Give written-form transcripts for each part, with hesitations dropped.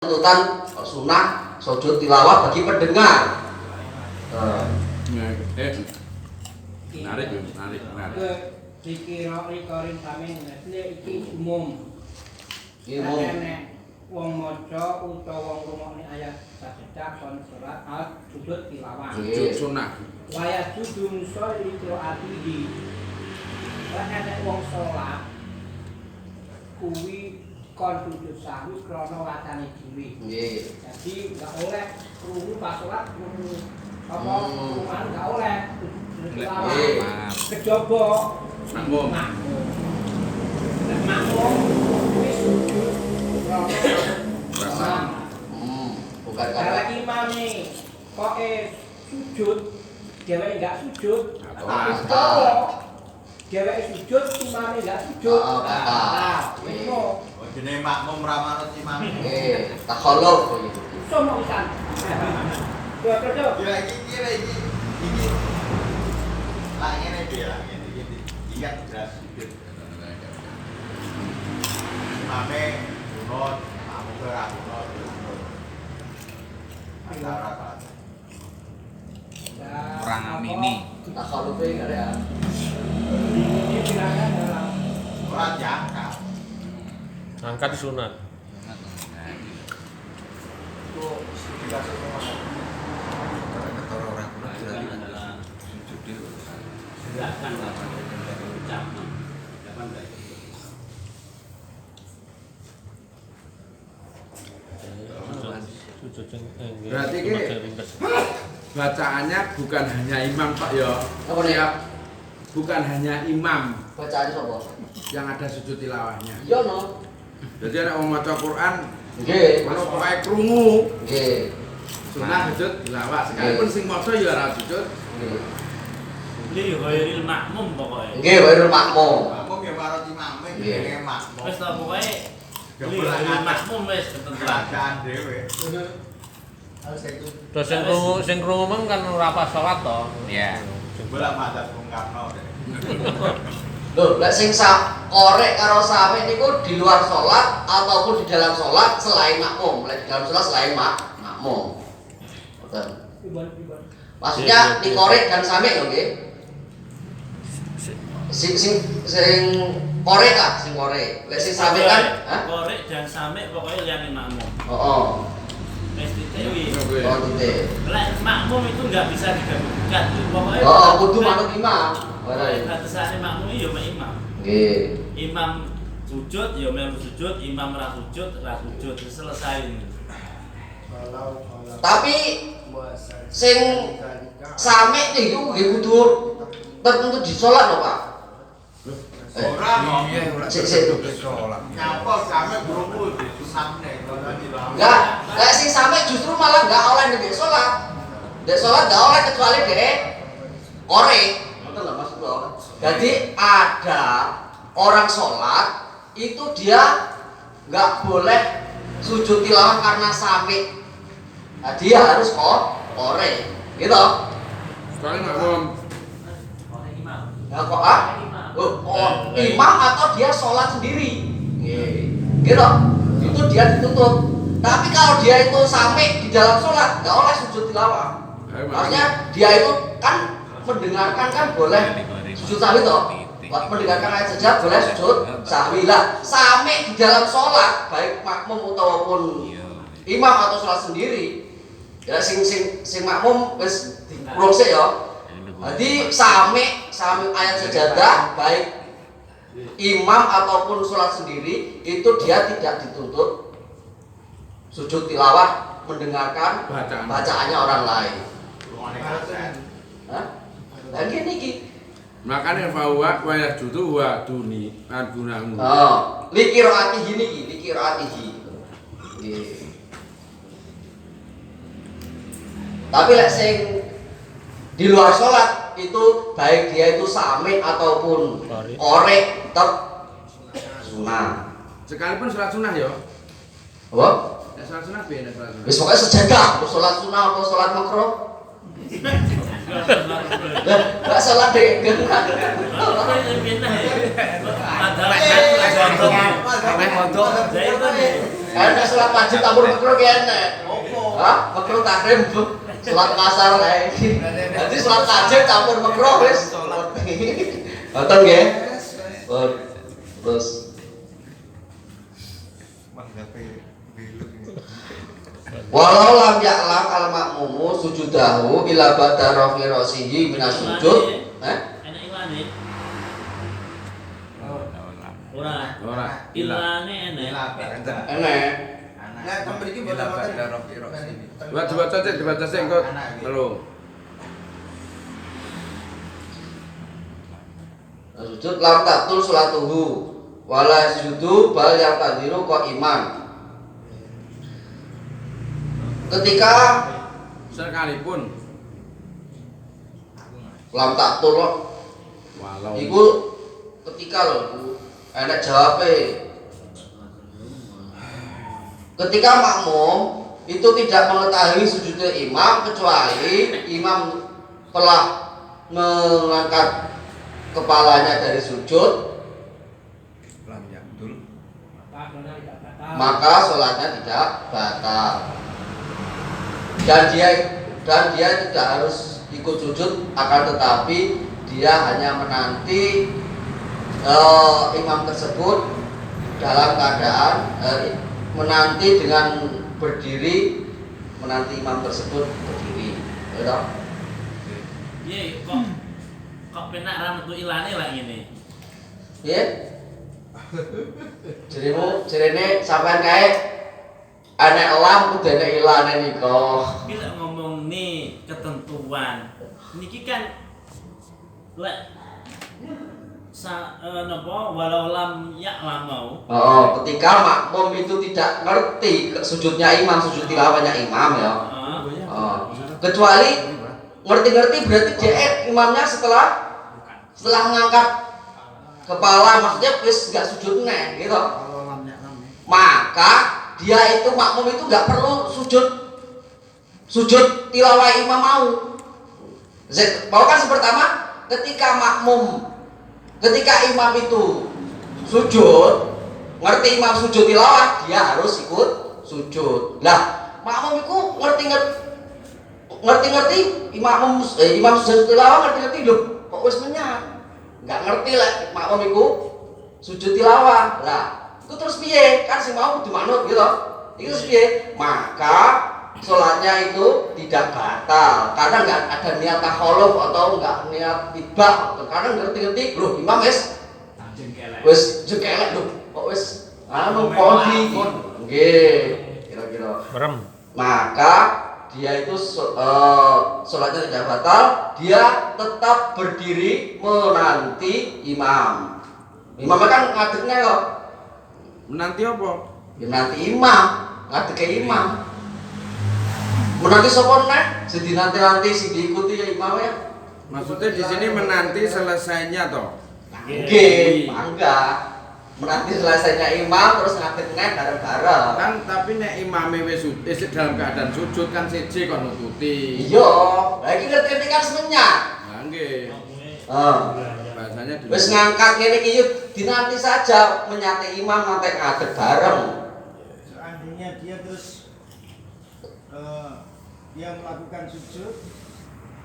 tuntutan sunnah sujud tilawah bagi pendengar. Menarik. Dikira-kira sampeyan iki umum. Wong maca utawa wong ngrungokne ayat sajdah kon salat sujud tilawah. Sujud sunah. Waya sujud musoli qiraatihi. Lah nek wong salat kuwi kon sujud sahwi krana wacane dhewe. Nggih. Jadi enggak oleh krungu pas salat krungu apa kuman enggak oleh sujud tilawah. Kejaba Makmum. Makmum wis sujud Bukan kalau karena imame kok sujud, dheweke enggak sujud. Dheweke sujud, imame enggak sujud. Nah, itu. Jenenge makmum ra manut imam. nggih, takhaluf gitu. Somo pisan. Yo. Ya iki. Lah ngene piye lah ngene iki. Iki kan jelas sujud. Imame kunut, makmum ora kunut. Antara Orang amini. Takhaluf enggak ada. Ini bilangnya dalam ora diangkat. Angkat sunat. Itu dikasih sama Berarti ini bacaannya bukan hanya imam Pak ya. Apa nih? Bukan hanya imam Bacaan sapa? yang ada sujud tilawahnya. Iya no. Jadi ada orang maca Quran, Nggih, kalau pakai krungu, nggih. sunah sujud tilawah. Sekalipun sing maca ya ora sujud. Nggih. Li ghairil makmum pokoke. Nggih, baru makmum. makmum ya marot imame jenenge makmum. Wis ta pokoke li ghairil makmum wis ketentuan. Bacaan dhewe. Terus sing krungu mang kan ora pas salat to. Iya. Bola madat Bung Karno deh. Loh, lek sing korek karo sampe niku di luar salat ataupun di dalam salat selain makmum. Lek di dalam salat selain makmum. Ngoten. ibon. Maksudnya dikorek dan sampe lho nggih. Sing korek lah, sing korek. Lek sing sampe kan, hah? Korek dan samik pokoke liyane makmum. Oh. Wis ditewi. Oh, titik. Lek makmum itu enggak bisa digabungkan. Pokoke Oh, kudu manut imam. Pokoke batasane makmum ya mek imam. Nggih. Imam sujud ya melu sujud, imam ra sujud, selesai. Tapi sing samik niku nggih kudu tertentu di salat lho, Pak. Ora kok. Sik. Nyapa sampe grungu disunatne. Enggak, lek sing samik justru malah enggak oleh ndek salat. Ndek salat enggak oleh kecuali dhek korek. Ngoten lho maksud kula. Jadi ada orang salat itu dia enggak boleh sujud tilawah karena samik. Nah, dia harus korek. Gitu. Sekali makmum. Korek imam. Nah, kok imam atau dia sholat sendiri, gitu, itu dia dituntut. Tapi kalau dia itu sampai di dalam sholat, nggak oleh sujud tilawah. Maksudnya dia itu kan mendengarkan kan boleh sujud sahwi toh, mendengarkan ayat saja boleh sujud sahwi lah. Sampai di dalam sholat, baik makmum ataupun imam atau sholat sendiri, ya sing makmum wis diproses ya. Jadi sami ayat sajadah baik imam ataupun sholat sendiri itu dia tidak dituntut sujud tilawah mendengarkan bacaannya orang lain. Hah? Dan gini. Makanya bahwa wayah jutu wa duni gunamu. Oh, liqiraatihi niki, liqiraatihi. Nggih. Tapi lek sing di luar sholat itu baik dia itu samik ataupun korek tetap sunah. Sekalipun sholat sunah ya. Apa? Ya sholat sunah piye nek sholat sunah? Wis pokoke sejadah, sholat sunah atau sholat makruh. Enggak sholat deh. Apa yang pindah ya? Padahal Ameh mondok. Jadi Enak sholat wajib campur makruh ki enak. Hah? Makruh tahrim sholat kasar kae iki. Dadi sholat wajib campur makruh wis. Ngoten nggih. Terus walau lam ya'lam al makmumu sujudahu ila ba'da rafi rasihi minas sujud. Enak ilane. Ora. Ilane enak. Enak. Nah, kan mriki boten Dibaca sik kok. Halo. Sujud lam tatul salatuhu wala sujudu bal yang tadiru kok iman. Ketika Sekalipun lam tatul walau iku ketika lho enak jawabe. Ketika makmum itu tidak mengetahui sujudnya imam kecuali imam telah mengangkat kepalanya dari sujud, maka sholatnya tidak batal. Dan dia tidak harus ikut sujud, akan tetapi dia hanya menanti imam tersebut dalam keadaan menanti dengan berdiri, menanti imam tersebut berdiri. Ya, Iya, kok penak ra metu ilane lah ngene. ya. Jerene sampean kae anek elam kudu enek ilane nika. Iki lek ngomong nih ketentuan. Niki kan lek napa walau lam ya'lam mau. Ketika makmum itu tidak ngerti sujudnya imam, sujud tilawahnya imam ya. Kecuali ngerti-ngerti berarti dia imamnya setelah mengangkat kepala, maksudnya wis enggak sujud neh gitu. Maka dia itu makmum itu enggak perlu sujud tilawah imam mau. Mau kan pertama ketika imam itu sujud, ngerti imam sujud tilawah, dia harus ikut sujud. Lah, makmum itu ngerti imam sujud tilawah ngerti lho, kok wis menyat. Enggak ngerti lah makmum itu sujud tilawah. Lah, itu terus piye? Kan sing mau kudu manut gitu. Itu terus piye? Maka sholatnya itu tidak batal karena nggak ada niat takhaluf atau nggak niat tibah, karena ngerti-ngerti loh imam wis jengkelek loh, kok wis podi nggih kira-kira Merem. maka dia itu sholatnya tidak batal, dia tetap berdiri menanti imam. Imamnya kan ngadegnya kok menanti apa? ya nanti imam, ngadege imam. Menanti sapa neh? Sing dinanti-nanti sing diikuti ya imam ya. Maksudnya di sini menanti selesainya toh? Nggih, mangga. Menanti selesainya imam terus ngadeg neh bareng-bareng. Kan tapi nek imame wis dalam keadaan sujud kan siji kon nututi. Iya, lha iki ngerti kan semenyat. Lah nggih. Bahasanya dulu. Wis ngangkat ngene iki yo dinanti saja menyate imam ngantek ngadeg bareng. Seandainya dia terus dia melakukan sujud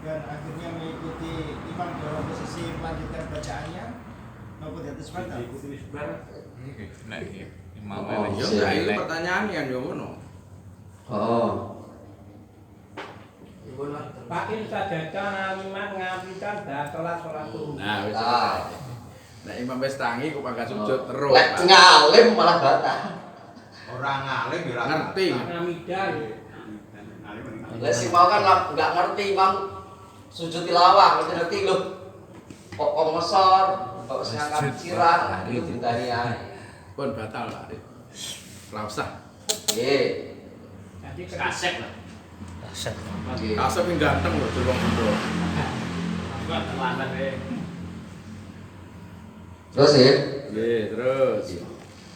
dan akhirnya mengikuti imam dalam posisi melanjutkan bacaannya, maupun di atas batal. Yo enggak itu pertanyaan kan yo ngono. Pakin sajada naliman ngapikan dah sholat tuh. Nah, wis selesai. Nek imam wis tangi kok pangkat sujud terus. Lek ngalim malah batal. Orang ngalim ya ora Ngerti. Ngamidan. Lah sing mau kan enggak ngerti imam sujud tilawah, ngerti lho. Kok ngesor, kok sing angkat sirah, itu dintani ae. Pun batal Pak. Ora usah. Nggih. Jadi Kasek lah. Aset. Nggih. Kasep yang ganteng lho wong Sunda. Enggak terlambat Terus ya? Nggih, terus.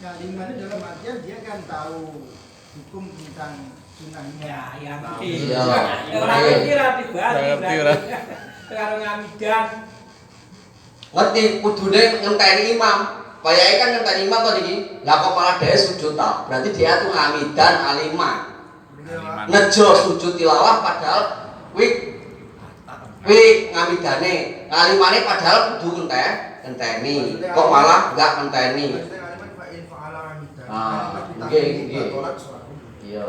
Nah, limannya dalam artian dia kan tahu hukum tentang sunnahnya. ya yang Iya. orang ngerti ra dibahas. Ngerti ora. Karo ngamidan. Ngerti kudune ngenteni imam. Payake kan ngenteni imam to niki. Lah kok malah dhewe sujud ta. Berarti dia tuh ngamidan aliman. Nejo sujud tilawah padahal kuwi ngamidane. Ngalimane padahal kudu ngenteni. Kok malah enggak ngenteni. Nggih. Iya.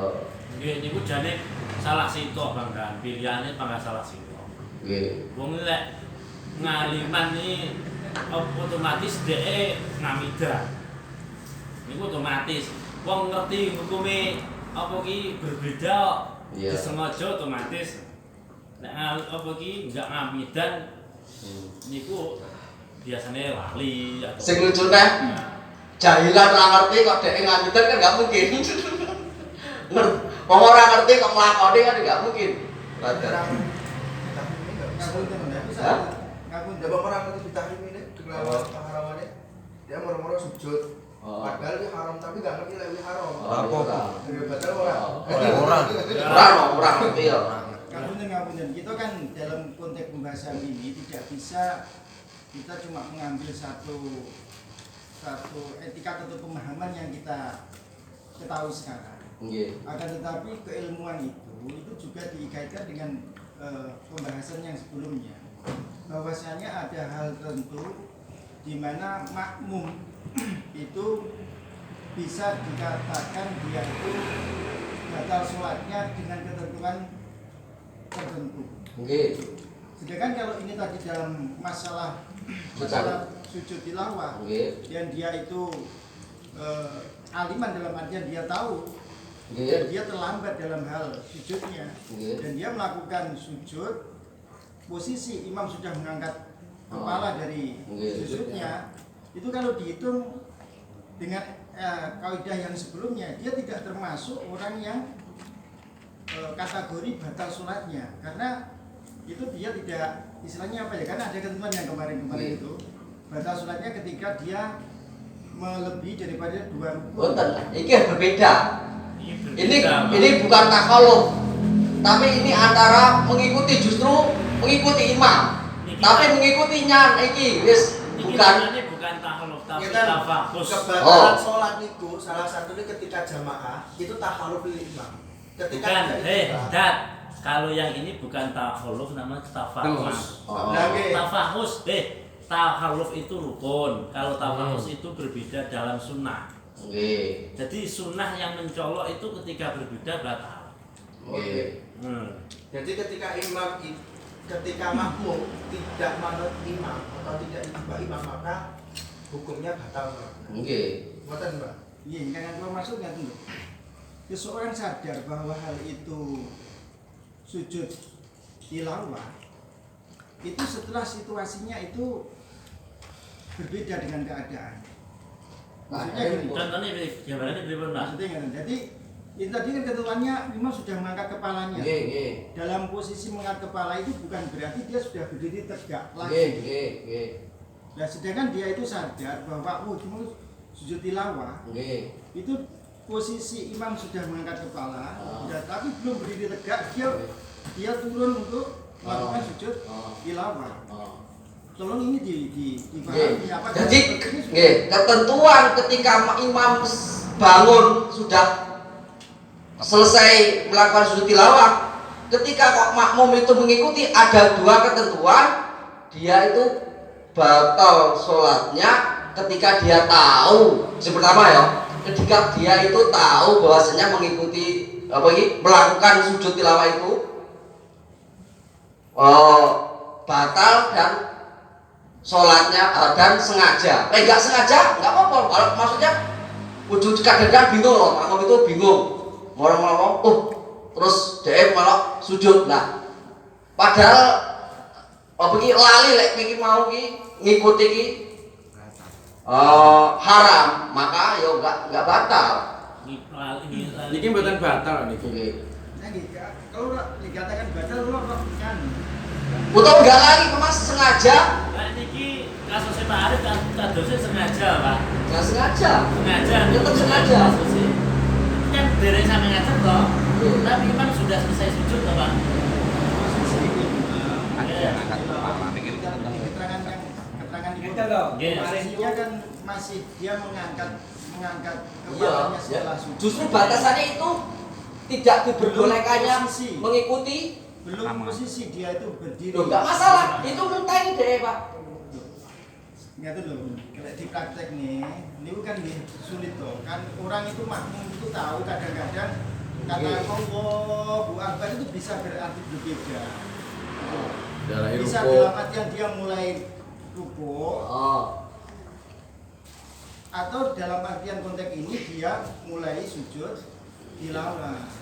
Nggih niku jane salah sitok Bang kan. Pilihane pangga salah sitok. Nggih. Wong lek ngaliman iki otomatis dhek ngamidan. Niku otomatis wong ngerti hukume apa ki berbeda kok. Iya. Disengaja otomatis nek apa ki enggak ngamidan niku biasanya lali atau Sing lucune jahilan ora ngerti kok dhek ngamidan kan enggak mungkin. Wong ora ngerti kok nglakoni kan enggak mungkin. Ngapunten bapak orang ngerti ditahrim ini kelawan keharamannya dia moro-moro sujud padahal ini haram tapi gak ngerti lagi haram batal Ora ngerti ya. ngapunten kita kan dalam konteks pembahasan ini tidak bisa kita cuma mengambil satu etika atau pemahaman yang kita ketahui sekarang. Akan tetapi keilmuan itu juga dikaitkan dengan pembahasan yang sebelumnya, bahwasanya ada hal tertentu di mana makmum itu bisa dikatakan dia itu batal sholatnya dengan ketentuan tertentu. Sedangkan kalau ini tadi dalam masalah sujud tilawah, dan dia itu aliman dalam artian dia tahu dan dia terlambat dalam hal sujudnya, dan dia melakukan sujud posisi imam sudah mengangkat kepala dari sujudnya, itu kalau dihitung dengan kaidah yang sebelumnya dia tidak termasuk orang yang kategori batal sholatnya, karena itu dia tidak istilahnya apa ya, karena ada ketentuan yang kemarin itu batal sholatnya ketika dia melebihi daripada 2 rukun. Ini berbeda. Ini bukan takaluf, tapi ini antara mengikuti, justru mengikuti imam, tapi mengikutinya iki wis bukan takaluf tapi kita tafakus. kebatalan sholat itu salah satunya ketika jamaah itu tahaluf imam. Ketika Bukan, dat. Kalau yang ini bukan tahaluf, namanya tafakus. Tafakus, tahaluf itu rukun. Kalau tafakus itu berbeda dalam sunnah. Jadi sunnah yang mencolok itu ketika berbeda batal. Jadi ketika makmum tidak manut imam atau tidak diubah imam, maka hukumnya batal. Buatan Mbak. Iya, yang kedua maksudnya tuh. Seseorang sadar bahwa hal itu sujud tilawah itu setelah situasinya itu berbeda dengan keadaan. Maksudnya gini. Contohnya gambarannya berapa Mbak? Maksudnya gini. Jadi itu tadi kan ketentuannya imam sudah mengangkat kepalanya. Dalam posisi mengangkat kepala itu bukan berarti dia sudah berdiri tegak lagi. Nah, sedangkan dia itu sadar bahwa cuma sujud tilawah itu posisi imam sudah mengangkat kepala, tapi belum berdiri tegak, dia turun untuk melakukan sujud tilawah. Tolong ini dipahami apa? Jadi ketentuan ketika imam bangun sudah selesai melakukan sujud tilawah, ketika kok makmum itu mengikuti, ada 2 ketentuan. Dia itu batal sholatnya ketika dia tahu, yang pertama ya, ketika dia itu tahu bahwasanya mengikuti melakukan sujud tilawah itu batal, dan sholatnya dan sengaja. Enggak sengaja enggak apa-apa. Kalau maksudnya wujud kadang-kadang bingung loh, makmum itu bingung. Orang-orang terus dia malah sujud. Nah, padahal lali lek iki mau ngikuti haram, maka ya enggak batal. Ini mboten batal niki. Kalau dikatakan batal kan Utawa enggak lagi Mas sengaja. Nah niki kasusnya Pak Arif kadosnya sengaja, Pak. Enggak sengaja. Tetap sengaja. Kan dereng sampe ngajar toh. Tapi imam sudah selesai sujud toh, Pak. keterangan itu posisinya kan masih dia mengangkat Iya, kepalanya setelah sujud. justru batasannya itu tidak diperbolehkannya Posisi. mengikuti. Belum posisi dia itu berdiri. Loh, nggak masalah, itu menteng deh Pak. Nggak tuh loh, kalau di praktek nih, ini kan sulit loh. Kan orang itu makmum itu tahu kadang-kadang kata Allahu Akbar itu bisa berarti berbeda. Bisa dalam artian dia mulai rukuk, atau dalam artian konteks ini dia mulai sujud tilawah.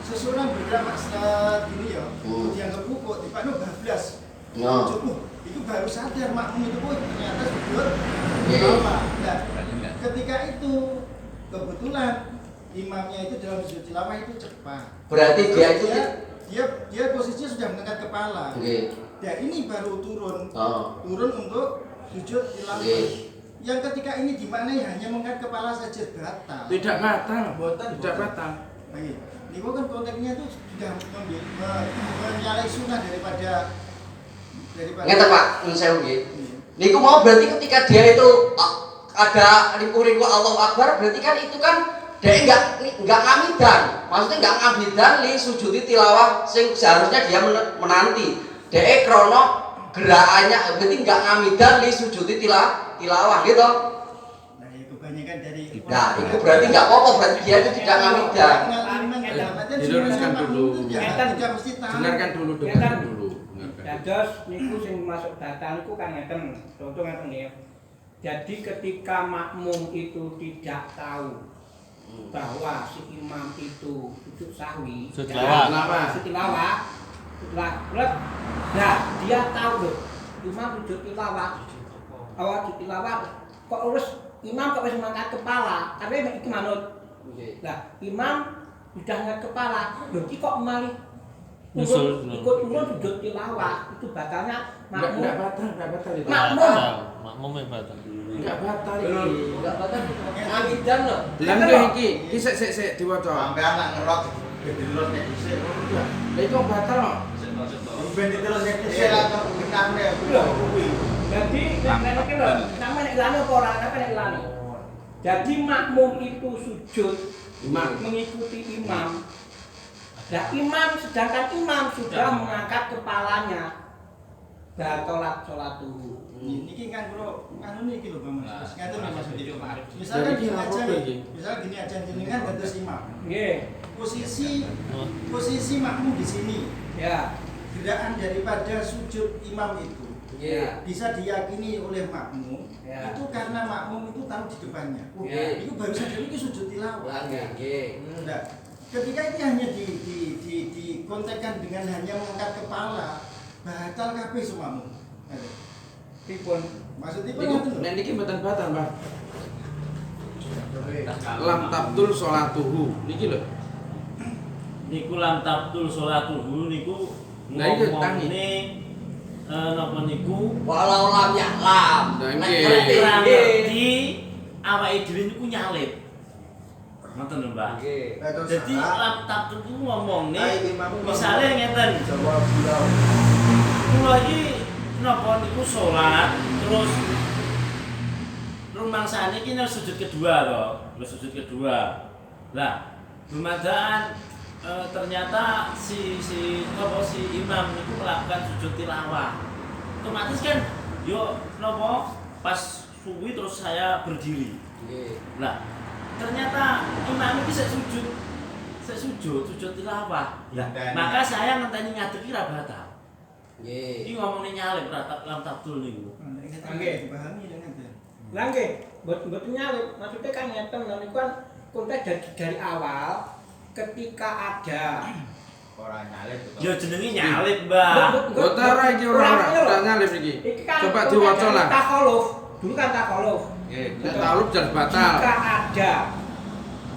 Seseorang bergerak gini ya, dianggap rukuk, tiba-tiba bablas. Sujud, itu baru sadar makmum itu ternyata sujud tilawah. Nah, ketika itu kebetulan imamnya itu dalam sujud tilawah itu cepat. Berarti dia posisinya sudah mengangkat kepala. Dan ini baru turun untuk sujud tilawah. Yang ketika ini dimaknai hanya mengangkat kepala saja batal. Tidak batal. Baik. Ini kan konteksnya itu sudah menyalahi sunnah daripada Ngerti Pak, saya nggih. Niku mau berarti ketika dia itu ada riku-riku Allahu Akbar, berarti kan itu kan dia enggak ngamidan. Maksudnya enggak ngamidan li sujudi tilawah sing seharusnya dia menanti. Dia krono gerakannya berarti enggak ngamidan li sujudi tilawah gitu. Nah, ya kebanyakan dari Nah, itu berarti enggak apa-apa, berarti dia itu tidak ngamidan. Diluruskan dulu. Dengarkan dulu. Dados niku sing masuk data niku kan ngeten, contoh ngeten ya. Jadi ketika makmum itu tidak tahu bahwa si imam itu sujud sahwi, sujud tilawah, nah dia tahu loh, imam sujud tilawah, kok urus imam kok wis mangkat kepala, tapi iki manut. Lah imam sudah ngangkat kepala, lho iki kok malih ikut turun sujud tilawah, itu batalnya makmum. Enggak batal itu. Makmum yang batal. Enggak batal iki. Enggak batal. Amidan loh. Lah iki sik diwaca. Sampai anak ngerok didelok nek dhisik. Lah itu batal kok. Ben didelok nek dhisik lah kok kenane kuwi. Jadi nek lho, sampe nek lani apa ora, sampe nek lani. Jadi makmum itu sujud mengikuti imam. Nah, sedangkan imam sudah mengangkat kepalanya. Batalat sholatuhu. Ini kan kalau niki lho Bang Mas. Ngaten Mas Budi. Misalnya gini aja jenengan dados imam. Nggih. Posisi makmum di sini. Ya. Gerakan daripada sujud imam itu bisa diyakini oleh makmum itu karena makmum itu tahu di depannya. Itu baru saja itu sujud tilawah. Nah, ketika itu hanya dikontekkan dengan hanya mengangkat kepala, batal kabeh semuamu. Pripun? Maksudnya nek niki mboten batal, Mbah. Lam tabtul sholatuhu niki lho. Niku lam tabtul sholatuhu niku ngomongane napa niku walau lam ya'lam. Berarti awake dhewe niku nyalip. Ngoten lho, Mbak. Jadi lam tabtul niku ngomongne misale ngeten. Kula iki napa niku salat terus rumangsane iki nang sujud kedua to, sujud kedua. Lah, dumadaan ternyata si imam itu melakukan sujud tilawah. Otomatis kan yo napa pas suwi terus saya berdiri. Nah, ternyata imam iki sujud tilawah. Lah, maka saya ngenteni ngadeg ora batal. Nggih. Iki ngomongnya nyalip lam tabtul niku. Nggih, dipahami dengan itu. Lah nggih, mboten nyalip. Maksudnya kan ngeten niku kan konteks dari awal ketika ada Orang nyalip. Ya jenenge nyalip, Mbak. Boten ora iki ora nyalip iki. Coba diwaca lah. Takhaluf. Dulu kan takhaluf. Nggih, nek takhaluf jan batal. Jika ada.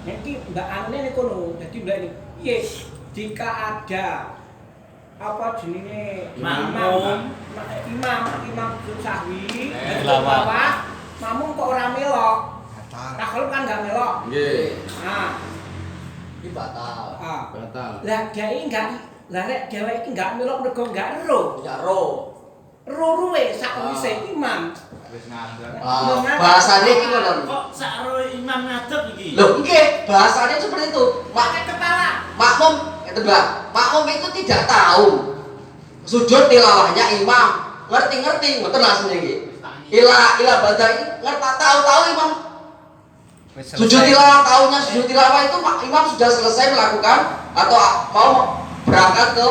Iki Mbak Anune niku lho, dadi Mbak ini. Piye? Jika ada apa jenenge imam sujud sahwi, tilawah, makmum kok ora melok. Takhaluf kan enggak melok. Nggih. Nah, Ini batal. Batal. Lah dhek enggak, lah nek dhewek iki enggak melok mergo enggak ero. Enggak ro. ruruhe sakwise imam. Wis ngandel. Bahasane iki ngono. Kok sakro imam ngadeg iki? Loh, nggih, bahasanya seperti itu. Pakai kepala. Makmum, itu Mbak. Makmum itu tidak tahu sujud tilawahnya imam. Ngerti-ngerti, mboten langsung iki. Ila badai ngerti tahu imam. Sujud tilawah tahunya sujud tilawah itu imam sudah selesai melakukan atau mau berangkat ke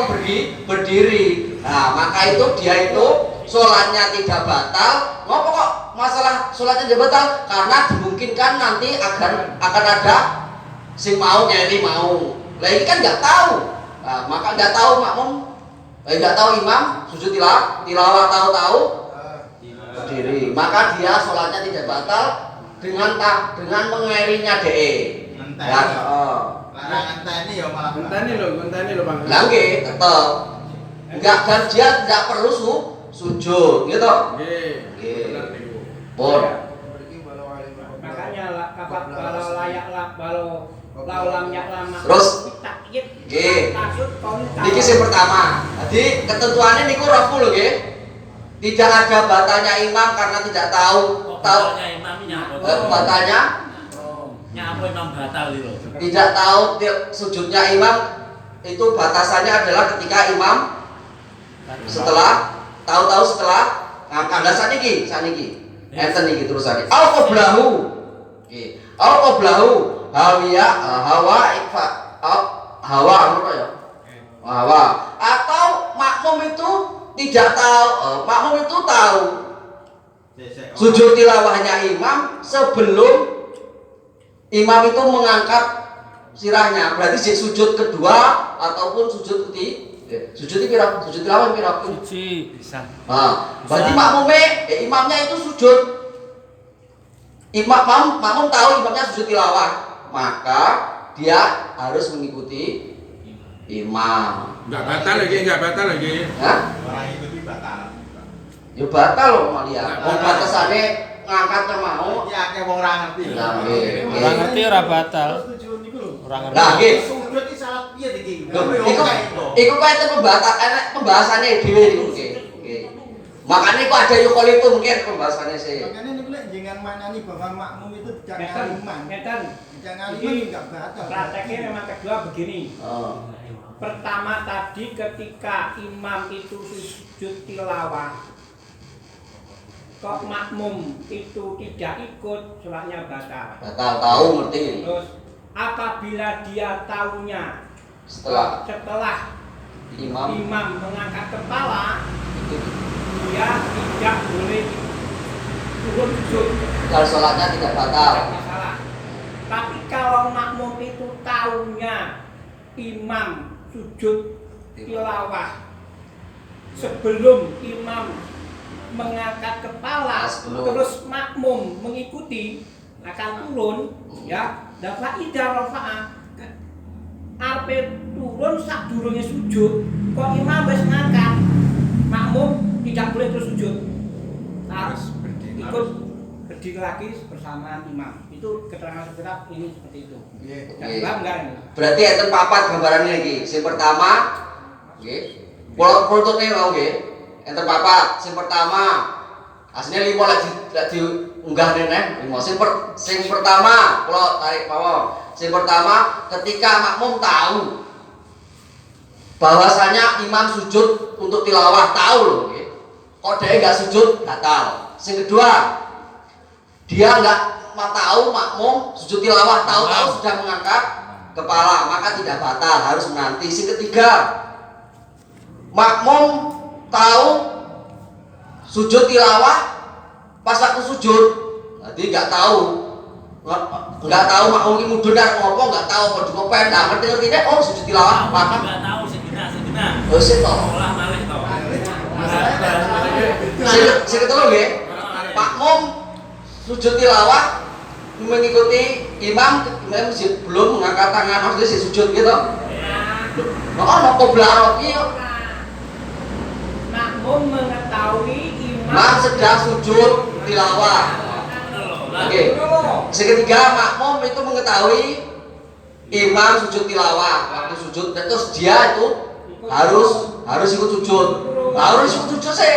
berdiri. Nah, maka itu dia itu sholatnya tidak batal. Ngopo kok masalah sholatnya tidak batal? Karena dimungkinkan nanti akan ada sing mau nyari mau. Lah ini kan nggak tahu. Nah, maka nggak tahu makmum, nggak tahu imam sujud tilawah tahu berdiri. Maka dia sholatnya tidak batal dengan mengerinya DE. Ngenteni. Larang ngenteni ya malah. Ngenteni lho Bang. Lah nggih, tetep. Enggak, dan dia tidak perlu sujud, gitu. Nggih. Nggih. Pun. Makanya kalau layak lah kalau laulam yak lama. Terus? Takyid. Nggih. Maksud Niki sing pertama. Jadi ketentuannya niku rafu lho nggih. Tidak ada batalnya imam karena tidak tahu Batalnya imam nyapa? batalnya Nyapa imam batal itu? tidak tahu sujudnya imam itu batasannya adalah ketika imam setelah ngangkat saniki enten iki terusane au qablahu nggih au qablahu hawa apa ya hawa atau makmum itu tidak tahu makmum itu tahu sujud tilawahnya imam sebelum imam itu mengangkat sirahnya, berarti sujud kedua ataupun sujud ketiga. Sujud tilawah pira? Suci bisa. Nah, berarti imamnya itu sujud. Makmum tahu imamnya sujud tilawah, maka dia harus mengikuti imam. Enggak batal lagi. Hah? Orang itu batal. Ya batal loh Malia. Wong batasane ngangkat mau. Iki akeh wong ora ngerti. Nah, nggih. Ora ngerti ora batal. Setuju niku lho. Ora ngerti. Nah, nggih. Sujud iki salah piye iki? Iku kok itu pembahasannya dhewe niku nggih. Nggih. Makanya kok ada yukol itu mungkin pembahasannya sih. Makanya niku lek jangan manani bahwa makmum itu tidak Ngeten, ngaliman. ngeten. Jangan Jadi, ngaliman enggak batal. Prakteknya memang kedua begini. Oh. Pertama tadi ketika imam itu sujud tilawah, kok makmum itu tidak ikut, sholatnya batal. Batal tahu ngerti. Terus apabila dia tahunya Setelah imam imam mengangkat kepala, itu dia tidak boleh turun sujud. kalau sholatnya tidak batal. Tidak masalah. Tapi kalau makmum itu tahunya imam sujud tilawah sebelum imam mengangkat kepala, terus makmum mengikuti akan turun, ya. Dan faidah rafa'ah arpe turun sak durunge sujud, kok imam wis ngangkat, makmum tidak boleh terus sujud, harus ikut berdiri lagi bersama imam. Itu keterangan kitab ini seperti itu. Nggih. Paham enggak ini? Berarti enten papat gambarannya lagi. Yang pertama, nggih. Prototipnya mau nggih. Enten papat. Yang pertama, aslinya 5 lagi diunggah neneh 5. Sing pertama, kalau tarik mawon. Sing pertama, ketika makmum tahu bahwasanya imam sujud untuk tilawah, tahu loh nggih. Kok dia enggak sujud, batal. Sing kedua, dia enggak tahu makmum sujud tilawah, tahu-tahu sudah mengangkat kepala, maka tidak batal, harus menanti. Yang ketiga, makmum tahu sujud tilawah pas waktu sujud, jadi nggak tahu makmum ini mudun dan ngopo, nggak tahu mau ngopen, nah ngerti-ngertinya oh sujud tilawah, maka Enggak tahu sedina. oh sih toh. Olah malih toh. Sing ketelu nggih, makmum sujud tilawah mengikuti imam belum mengangkat tangan, maksudnya si sujud gitu. Ono qoblaro iki Makmum mengetahui imam sedang sujud tilawah. Oke. Yang ketiga, makmum itu mengetahui imam sujud tilawah, waktu sujud dan terus dia itu harus ikut sujud. Harus ikut sujud sih.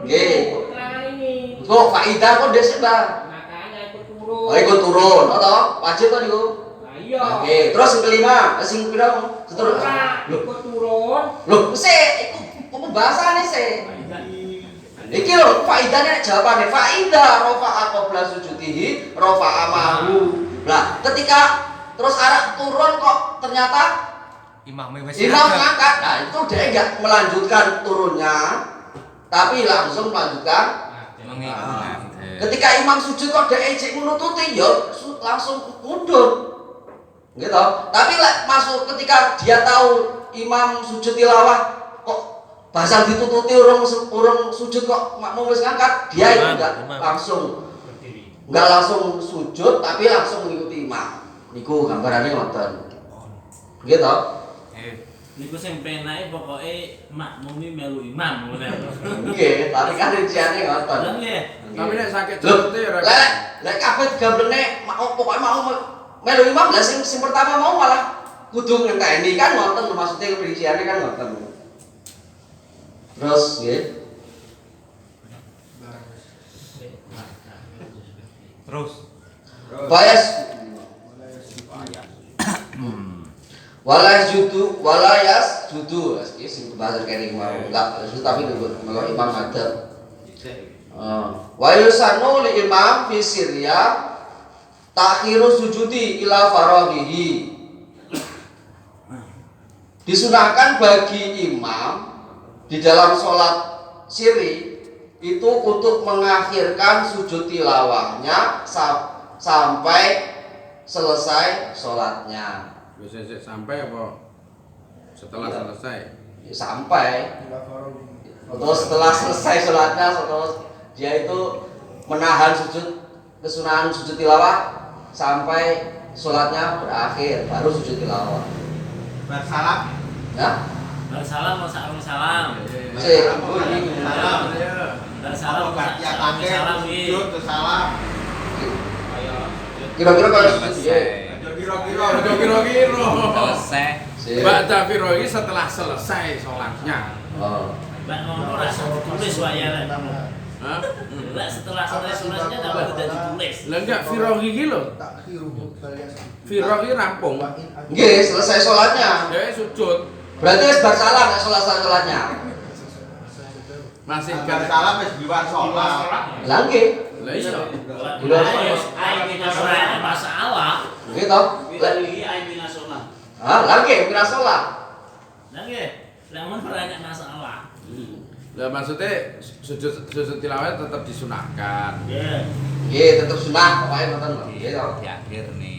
Nggih. Keterangan ini. Kok faidah kok dhisik, Mbak? Makanya ikut turun. Oh, ikut turun, atau wajib to niku? Nah, iya. Oke, terus yang kelima, sing pira? Seterusnya. Ora, ikut turun. Loh, sik, iku pembahasannya sik. Iki lho faidahnya jawabannya faidah rafa'a qabla sujudihi rafa'a ma'hu. Nah, ketika terus arah turun kok ternyata imam ngangkat. Nah, itu dia enggak melanjutkan turunnya tapi langsung melanjutkan ketika imam sujud kok dia ejek nututi ya langsung mundur. Gitu. Tapi masuk ketika dia tahu imam sujud tilawah kok bahasa ditututi urung sujud kok makmum wis ngangkat, dia itu enggak langsung sujud tapi langsung mengikuti imam. Niku gambarannya ngoten. Gitu. Niku sing penake pokoke makmumi melu imam ngono. Nggih, tapi kan rinciane ngoten. Lha nggih. Tapi nek sakit jute ya ora. Lek kabeh gamblene pokoke mau melu imam lah sing pertama mau malah kudu ngenteni kan ngoten maksudnya rinciane kan ngoten. Terus nggih. Terus. Bayas walayas judu iki sing bahasa kene mau enggak tapi kalau imam ada wa yusanu li imam fi sirya takhiru sujudi ila faraghihi disunahkan bagi imam di dalam sholat siri itu untuk mengakhirkan sujud tilawahnya sampai selesai sholatnya. Bisa sampai apa? Setelah selesai? Ya, sampai. Terus setelah selesai sholatnya, terus dia itu menahan kesunahan sujud tilawah sampai sholatnya berakhir, baru sujud tilawah. Bersalam. Ya? Bersalam mau salam salam. Salam. Bersalam Ya pakai sujud bersalam. Kira-kira kalau sujud ya. Kira-kira. Selesai. Ba'da firaghi setelah selesai sholatnya. Oh. Mbak ngono ora tulis wae lek. Hah? Lah setelah selesai sholatnya dapat tidak ditulis. Lah enggak firaghi iki lho. Firaghi rampung. Nggih, selesai sholatnya. Ya sujud. Berarti wis bar salam nek selesai sholatnya. Masih Bersalam wis di luar sholat. Lah nggih. Lah iya. Ayo masalah. Gitu. Lagi ayo sholat. Ah, lagi kira sholat. Lah nggih, lek mun banyak masalah. Lah maksudnya sujud tilawah tetap disunahkan. Nggih. Nggih, tetep sunah pokoknya ngoten lho. Gitu. Di akhir nih.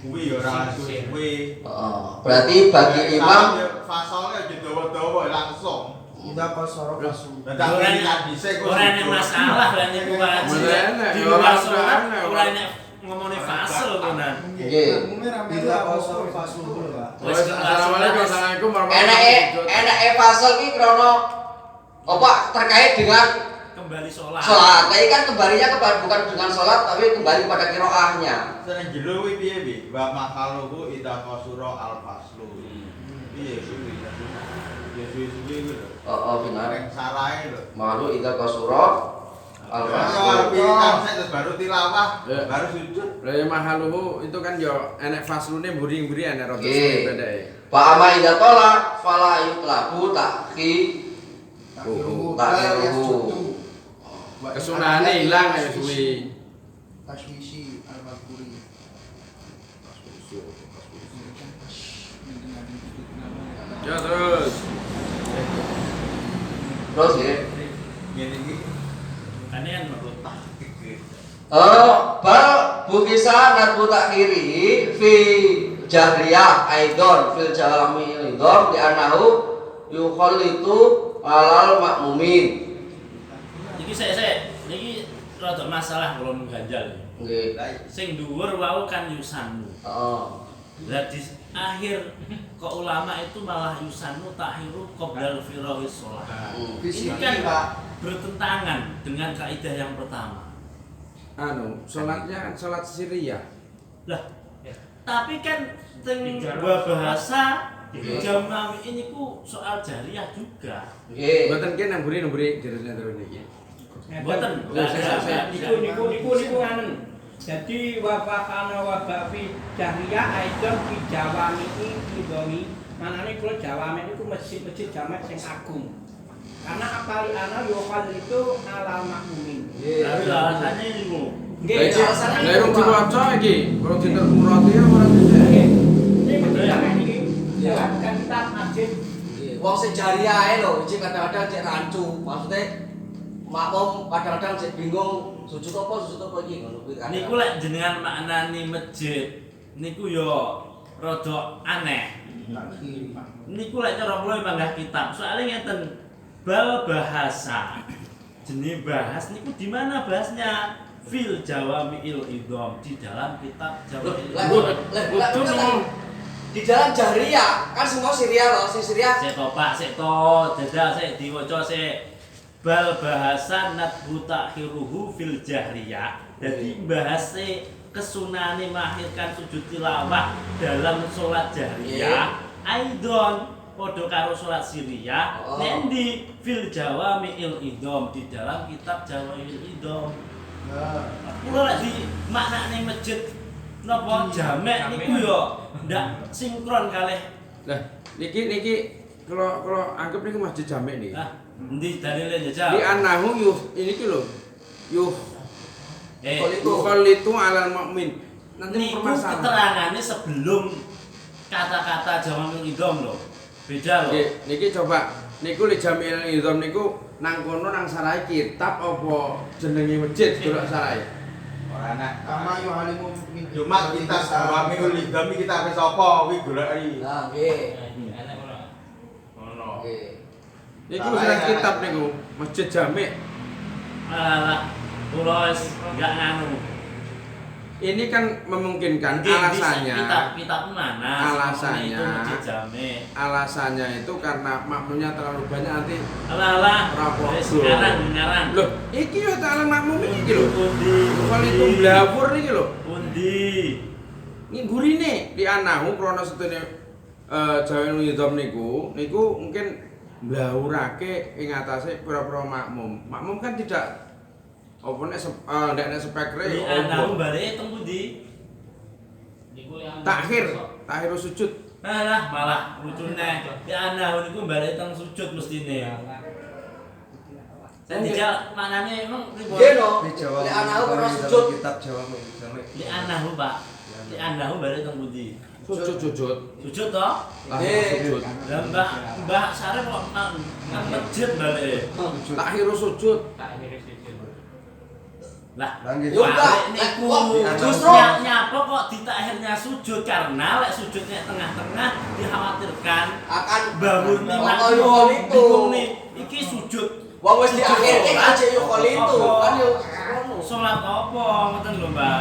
Kuwi ya ora suwe. Heeh. Berarti bagi imam fasolnya aja dawa-dawa langsung. Udah kosoro kasu. Dadak kan dhisik kok. Ora nek masalah lah niku wae. Di luar sholat ora nek ngomongin fasel konan. Nggih. Bila kosoro kasu dulu, Pak. Assalamualaikum warahmatullahi wabarakatuh. Enake fasal ki krana apa terkait dengan Kembali sholat. sholat. Nah, ini kan kembalinya bukan dengan sholat tapi kembali pada qiraahnya. Seneng jero kuwi piye, Bi? Wa makaluhu idza qasura al-faslu. Piye kuwi? Ya suwi-suwi kuwi lho. Oh, benar. Bareng sarahe lho. Malu idza qasura al-faslu. Terus baru tilawah, Ya. baru sujud. Lah ya mahaluhu itu kan yo enek faslune mburi-mburi enek rada Nggih. bedake. Fa amma idza tala fala yutlabu takhi takhiruhu. Kesunahane ilang ya suwi. Taswisi al-Makburi. Ya terus. Terus ya. Ngene iki. Makanya kan menurut Bal bukisa nadbu takhiri fi jahriyah aidon fil jalami lidom di anahu yukhallitu alal makmumin. Niki niki rada masalah kula mengganjal. Nggih. Sing dhuwur wau kan yusanu. Oh. Lah di akhir kok ulama itu malah yusanu takhiru qoblal firaghi shalah. Ini kan bertentangan dengan kaidah yang pertama. Sholatnya kan sholat siriyah. Lah, tapi kan teng bahasa Jawami ini ku soal jariah juga. Nggih. Mboten ki namburi dirusnya terus niki. Mboten. Niku nganen. Jadi wafakana wabafi jahiliyah aidon fi jawami idomi. Manane kula jawami niku masjid-masjid jamak sing agung. Karena apali ana yokal itu ala makmumin. Tapi alasannya ini Bu. Nggih, Lah rung diwaca iki, kalau ditermurati ora bisa. ini masjid jamak iki. Ya, bukan kita masjid. Nggih. Wong sing jariah ae lho, iki kadang-kadang cek rancu. Maksudnya makmum kadang-kadang cek bingung sujud apa iki ngono kuwi kan. Niku lek jenengan maknani masjid niku yo rada aneh. Niku lek cara kula manggah kitab. Soalnya ngeten bal bahasa. Jenis bahas niku di mana bahasnya? Fil Jawami'il Idham di dalam kitab Jawami'il Idham. Di dalam jariah kan semua Syria loh, Syria. Sik to Pak, sik to, jajal sik diwaca sik. Bal bahasan natbu takhiruhu fil jahriyah. Jadi bahase kesunane mahirkan sujud tilawah dalam salat jahriyah. Aidon padha karo salat siriyah. Nendi fil Jawami'il Idham di dalam kitab Jawami'il Idham. Kula lek di maknane masjid napa jamek niku yo ndak sinkron kalih. Lah niki kalau anggap niku masjid jamek nih. Ah, endi dalile jajal? Di anahu yuh ini ki lho. Yuh Kalau itu alal mukmin. Nanti niku permasalahan. keterangannya sebelum kata-kata Jawami'il Idham lho. Beda lho. Niki coba niku li Jami'il Idham niku nang kono nang sarai kitab apa jenenge masjid golek sarai. Ora enak. Kama yu'alimu min Cuma kita Jawami'ul Idham iki kita wis apa kuwi goleki. Nah, nggih. Ngono. Nggih. Niku wis kitab niku masjid jami'. Alah, kula wis enggak nganu. Ini kan memungkinkan Nggih, alasannya. kitab mana? Alasannya. Itu masjid jamek. Alasannya itu karena makmumnya terlalu banyak nanti. Alah, Rapopo. wis ngarang. Loh, iki yo tak makmum iki lho. Pundi? Kalau itu blawur niki lho. Pundi? Ini gurine di anahu krana setene Jawami'il Idham niku mungkin blawurake ing atase pira-pira makmum. Makmum kan tidak apa nek ndak nek spekre Di anahu balik teng pundi? takhir sujud. Alah, malah lucune. Di anahu niku balik teng sujud mestine. Saya dijal maknane emang pripun? Nggih no. Lek anahu karo sujud. kitab Jawami'il Idham. Di anahu, Pak. Di anahu balik teng pundi? Sujud. Sujud toh? Sujud. Lah Mbah Sarep kok nang masjid balik. Takhir sujud. Lah, Ya udah, niku justru nyapa kok di akhirnya sujud karena lek sujudnya tengah-tengah dikhawatirkan akan bangun nih Oh, makmum yukol itu. bingung nih iki sujud wong wis di akhir aja yo kali itu Apa? kan yo salat apa ngoten lho Mbak.